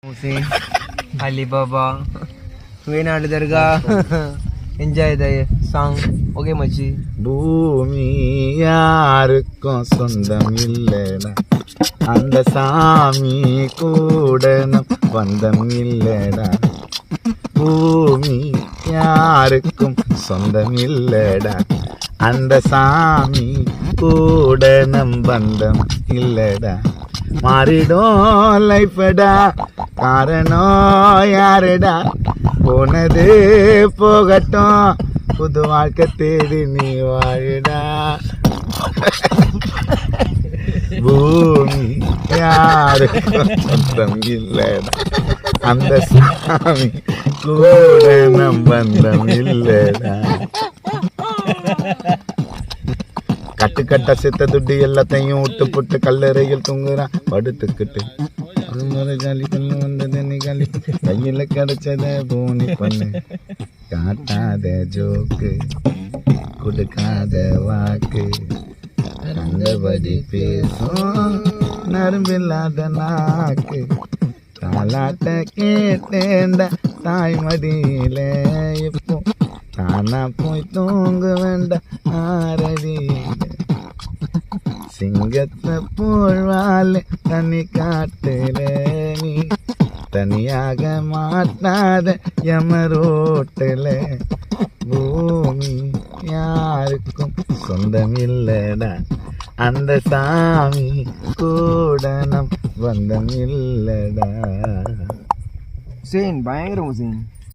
Hussein, Alibaba, Wayanad Dargah. Enjoy the song. Okay, Machi. பூமி யாருக்கும் சொந்தம் இல்லடா, அந்த சாமி கூட நம் பந்தம் இல்லடா. பூமி யாருக்கும் சொந்தம் இல்லடா, அந்த சாமி கூட நம் பந்தம் இல்லடா. மாறிடும் லைஃபடா, காரணம் யாருடா, போனது போகட்டும், புது வாழ்க்கை தேடி நீ வாழுடா. பூமி யாருக்கும் சொந்தம் இல்லடா, அந்த சாமி கூட நம் பந்தம் இல்லடா. கட்டு கட்ட செத்த துட்டு எல்லாத்தையும் விட்டு புட்டு கல்லறையில் தூங்குறான் படுத்துக்கிட்டு. ஒரு முறை காலி பண்ணு வந்தது நீ காலி, கையில கிடைச்சத போனி பண்ணு. காட்டாத ஜோக்கு, கொடுக்காத வாக்கு, கண்டபடி பேசும் நரம்பில்லாத நாக்கு. தாலாட்ட கேட்டேண்ட தாய்மடியில, இப்போ தானா போய் தூங்க வேண்டாம் ஆரடியில. சிங்கத்தை போழ்வாள் தனி காட்டுல, நீ தனியாக மாட்டாத யமரோட்டில். பூமி யாருக்கும் சொந்தம் இல்லடா, அந்த சாமி கூட நம் பந்தம் இல்லடா. Hussein, பயங்கரம் Hussein.